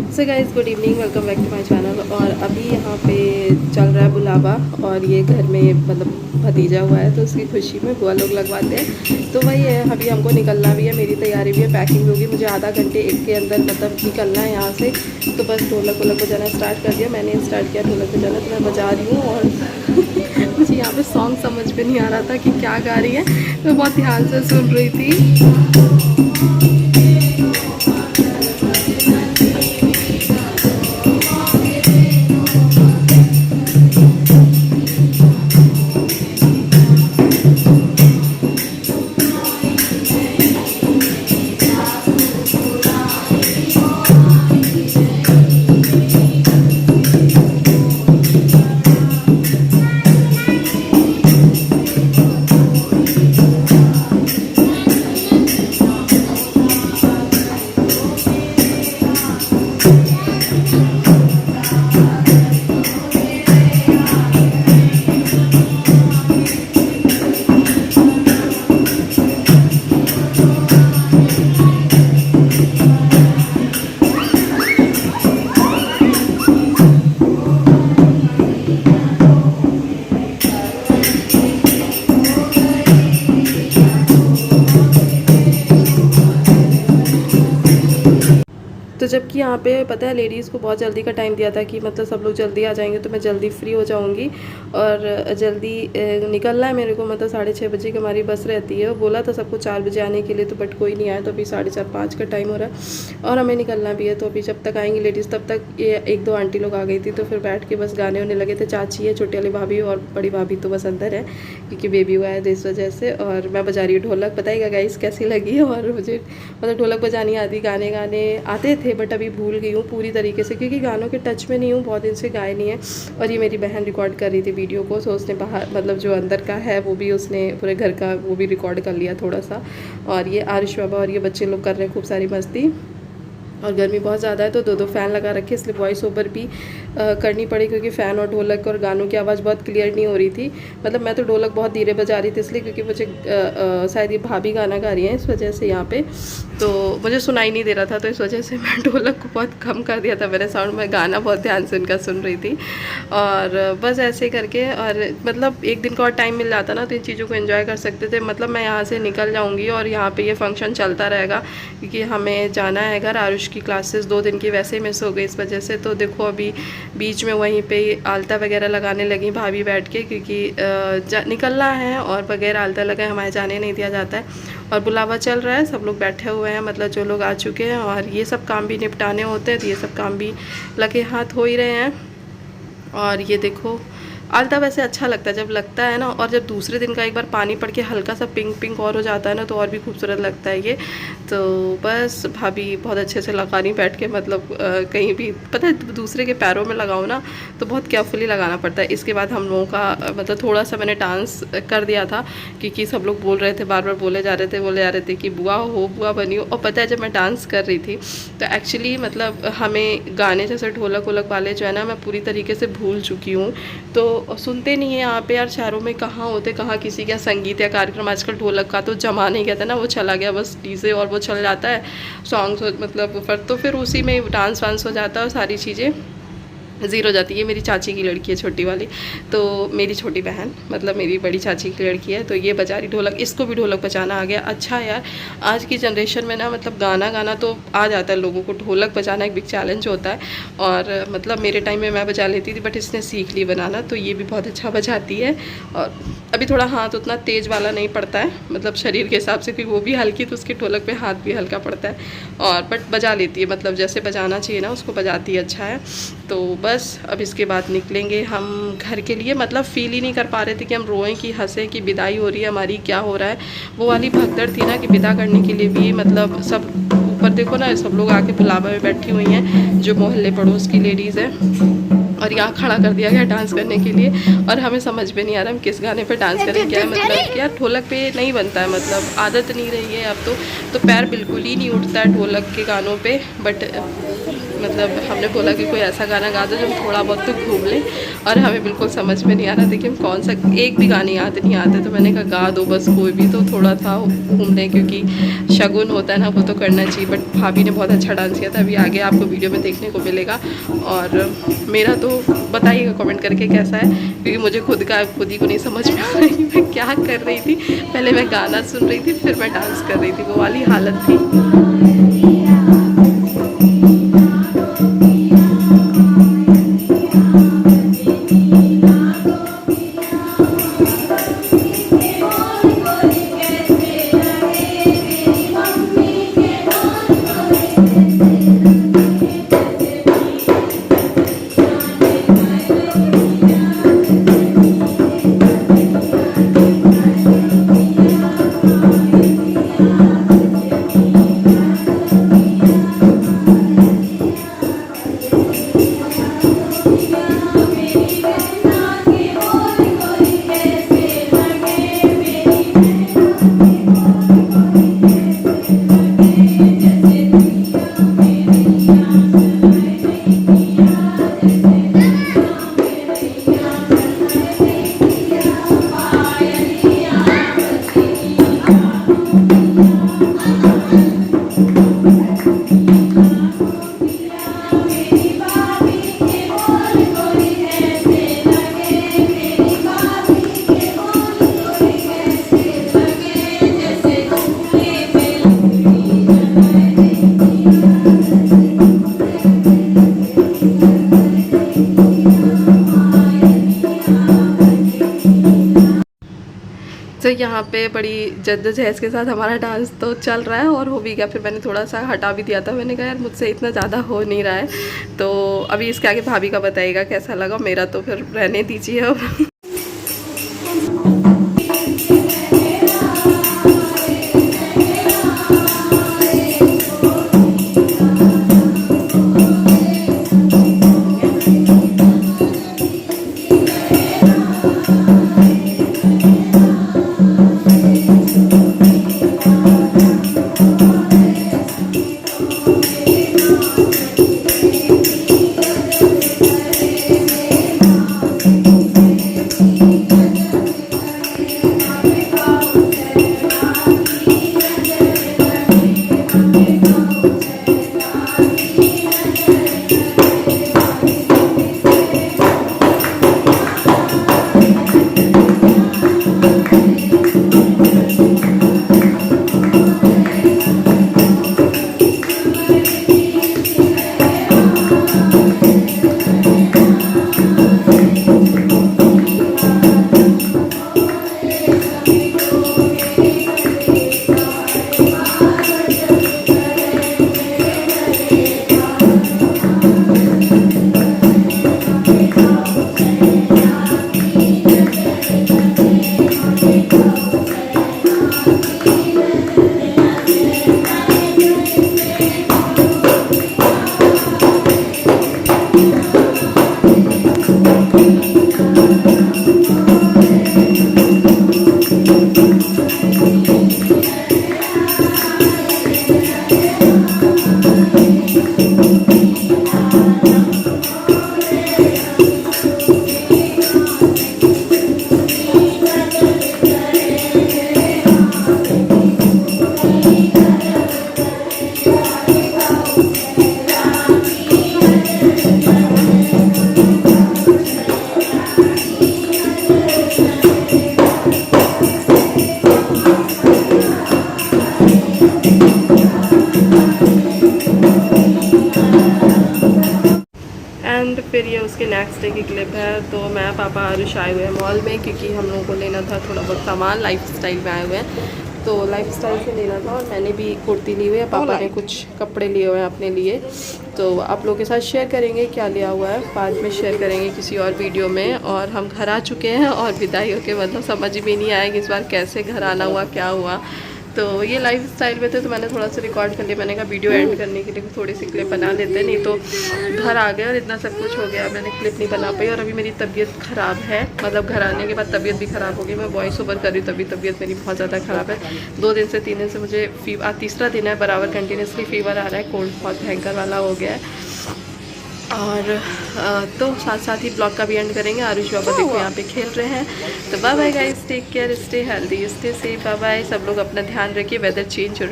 So guys good evening, welcome back to my channel. और अभी यहाँ पे चल रहा है बुलावा और ये घर में मतलब भतीजा हुआ है तो उसकी खुशी में बुआ लोग लगवाते हैं। तो वही है, अभी हमको निकलना भी है, मेरी तैयारी भी है, पैकिंग भी होगी। मुझे आधा घंटे एक के अंदर मतलब निकलना है यहाँ से। तो बस ढोलक वोलक बजाना स्टार्ट कर दिया, मैंने स्टार्ट किया ढोलक बजाना, तो मैं बजा रही हूँ। और मुझे यहाँ पे सॉन्ग समझ में नहीं आ रहा था कि क्या गा रही है, मैं बहुत ध्यान से सुन रही थी। तो जबकि यहाँ पे पता है लेडीज़ को बहुत जल्दी का टाइम दिया था कि मतलब सब लोग जल्दी आ जाएंगे तो मैं जल्दी फ्री हो जाऊँगी और जल्दी निकलना है मेरे को। मतलब 6:30 बजे की हमारी बस रहती है, बोला था सबको 4 बजे आने के लिए, तो बट कोई नहीं आया। तो अभी 4:30-5 का टाइम हो रहा है और हमें निकलना भी है। तो अभी जब तक आएंगी लेडीज़ तब तक ये 1-2 आंटी लोग आ गई थी, तो फिर बैठ के बस गाने होने लगे थे। चाची है, छोटी वाली भाभी और बड़ी भाभी तो बस अंदर है क्योंकि बेबी हुआ है इस वजह से। और मैं बजा रही हूँ ढोलक, बताइएगा गाइस कैसी लगी। और मुझे मतलब ढोलक बजानी आती, गाने गाने आते थे बट अभी भूल गई हूँ पूरी तरीके से क्योंकि गानों के टच में नहीं हूँ, बहुत दिन से गाए नहीं है। और ये मेरी बहन रिकॉर्ड कर रही थी वीडियो को, तो उसने बाहर मतलब जो अंदर का है वो भी उसने पूरे घर का वो भी रिकॉर्ड कर लिया थोड़ा सा। और ये आरुष बाबा और ये बच्चे लोग कर रहे हैं खूब सारी मस्ती। और गर्मी बहुत ज़्यादा है तो 2-2 फ़ैन लगा रखे, इसलिए वॉइस ओवर भी करनी पड़ी क्योंकि फ़ैन और ढोलक और गानों की आवाज़ बहुत क्लियर नहीं हो रही थी। मतलब मैं तो ढोलक बहुत धीरे बजा रही थी इसलिए क्योंकि मुझे शायद ये भाभी गाना गा रही हैं इस वजह से यहाँ पे, तो मुझे सुनाई नहीं दे रहा था, तो इस वजह से मैं ढोलक को बहुत कम कर दिया था मैंने साउंड में। गाना बहुत ध्यान से उनका सुन रही थी और बस ऐसे करके। और मतलब एक दिन का और टाइम मिल जाता ना तो इन चीज़ों को एंजॉय कर सकते थे। मतलब मैं यहाँ से निकल जाऊँगी और यहाँ पे ये फंक्शन चलता रहेगा क्योंकि हमें जाना है घर। आरुष की क्लासेस 2 दिन की वैसे ही मिस हो गई इस वजह से। तो देखो अभी बीच में वहीं पे आलता वगैरह लगाने लगी भाभी बैठ के क्योंकि निकलना है और बगैर आलता लगाए हमारे जाने नहीं दिया जाता है। और बुलावा चल रहा है, सब लोग बैठे हुए हैं, मतलब जो लोग आ चुके हैं और ये सब काम भी निपटाने होते हैं तो ये सब काम भी लगे हाथ हो ही रहे हैं। और ये देखो आलता वैसे अच्छा लगता है जब लगता है ना, और जब दूसरे दिन का एक बार पानी पड़ के हल्का सा पिंक पिंक और हो जाता है ना तो और भी खूबसूरत लगता है ये। तो बस भाभी बहुत अच्छे से लगा रही बैठ के, मतलब कहीं भी पता है दूसरे के पैरों में लगाओ ना तो बहुत केयरफुली लगाना पड़ता है। इसके बाद हम लोगों का मतलब थोड़ा सा मैंने डांस कर दिया था क्योंकि सब लोग बोल रहे थे, बार बार बोले जा रहे थे कि बुआ हो बुआ बनी हो। और पता है जब मैं डांस कर रही थी तो एक्चुअली मतलब हमें गाने जैसे ढोलक वोलक वाले जो है ना मैं पूरी तरीके से भूल चुकी हूँ। तो सुनते नहीं है यहाँ पे यार, शहरों में कहाँ होते, कहाँ किसी का संगीत या कार्यक्रम। आजकल ढोलक का तो जमाना ही कहता है ना, वो चला गया बस डीजे और वो चल जाता है सॉन्ग्स मतलब तो फिर उसी में डांस वांस हो जाता है और सारी चीज़ें ज़ीरो हो जाती है। मेरी चाची की लड़की है छोटी वाली, तो मेरी छोटी बहन मतलब मेरी बड़ी चाची की लड़की है, तो ये बजा रही ढोलक, इसको भी ढोलक बजाना आ गया। अच्छा यार आज की जनरेशन में ना मतलब गाना गाना तो आ जाता है लोगों को, ढोलक बजाना एक बिग चैलेंज होता है। और मतलब मेरे टाइम में मैं बजा लेती थी बट इसने सीख ली बनाना, तो ये भी बहुत अच्छा बजाती है। और अभी थोड़ा हाथ उतना तेज़ वाला नहीं पड़ता है मतलब शरीर के हिसाब से, क्योंकि वो भी हल्की तो उसके ढोलक पे हाथ भी हल्का पड़ता है। और बट बजा लेती है, मतलब जैसे बजाना चाहिए ना उसको बजाती है, अच्छा है। तो बस अब इसके बाद निकलेंगे हम घर के लिए। मतलब फ़ील ही नहीं कर पा रहे थे कि हम रोएं कि हंसें कि विदाई हो रही है हमारी, क्या हो रहा है। वो वाली भगदड़ थी ना कि विदा करने के लिए भी मतलब सब ऊपर देखो ना सब लोग आके बुलावा में बैठी हुई हैं, जो मोहल्ले पड़ोस की लेडीज़ हैं और यहाँ खड़ा कर दिया गया डांस करने के लिए। और हमें समझ में नहीं आ रहा हम किस गाने पे डांस करें। क्या है मतलब यार ढोलक पे नहीं बनता है, मतलब आदत नहीं रही है अब तो पैर बिल्कुल ही नहीं उठता है ढोलक के गानों पे। बट मतलब हमने बोला कि कोई ऐसा गाना गा दो जो हम थोड़ा बहुत तो घूम लें, और हमें बिल्कुल समझ में नहीं आ रहा था कि हम कौन सा, एक भी गाने याद नहीं आते। तो मैंने कहा गा दो बस कोई भी, तो थोड़ा था घूम लें क्योंकि शगुन होता है ना, वो तो करना चाहिए। बट भाभी ने बहुत अच्छा डांस किया था, अभी आगे आपको वीडियो में देखने को मिलेगा। और मेरा तो बताइएगा कमेंट करके कैसा है, क्योंकि मुझे खुद ही को नहीं समझ में आ रही मैं क्या कर रही थी। पहले मैं गाना सुन रही थी, फिर मैं डांस कर रही थी, वो वाली हालत थी। तो यहाँ पे बड़ी जद्दोजहद के साथ हमारा डांस तो चल रहा है और हो भी गया। फिर मैंने थोड़ा सा हटा भी दिया था, मैंने कहा यार मुझसे इतना ज़्यादा हो नहीं रहा है। तो अभी इसके आगे भाभी का बताइएगा कैसा लगा, मेरा तो फिर रहने दीजिए अब। फिर ये उसके नेक्स्ट डे की क्लिप है। तो मैं पापा आरुष आए हुए हैं मॉल में, क्योंकि हम लोगों को लेना था थोड़ा बहुत सामान, लाइफ स्टाइल में आए हुए हैं तो लाइफ स्टाइल से लेना था। और मैंने भी कुर्ती ली हुई है, पापा ने कुछ कपड़े लिए हुए हैं अपने लिए। तो आप लोगों के साथ शेयर करेंगे क्या लिया हुआ है, बाद में शेयर करेंगे किसी और वीडियो में। और हम घर आ चुके हैं और विदाई होके मतलब समझ भी नहीं आया कि इस बार कैसे घर आना हुआ, क्या हुआ। तो ये लाइफ स्टाइल में थे तो मैंने थोड़ा सा रिकॉर्ड कर लिया। मैंने कहा वीडियो एंड करने के लिए थोड़ी सी क्लिप बना लेते, नहीं तो घर आ गए और इतना सब कुछ हो गया, मैंने क्लिप नहीं बना पाई। और अभी मेरी तबीयत ख़राब है, मतलब घर आने के बाद तबीयत भी ख़राब हो गई। मैं वॉइस ओवर कर रही हूँ तभी तबीयत मेरी बहुत ज़्यादा ख़राब है। 2 दिन से 3 दिन से मुझे तीसरा दिन है बराबर कंटिन्यूसली फीवर आ रहा है, कोल्ड बहुत भयंकर वाला हो गया है। और तो साथ साथ ही ब्लॉग का भी एंड करेंगे। आरुष बाबा देखो यहाँ पे खेल रहे हैं। तो bye bye guys, take care, stay healthy, stay safe, bye bye. सब लोग अपना ध्यान रखिए, वेदर चेंज हो रहा है।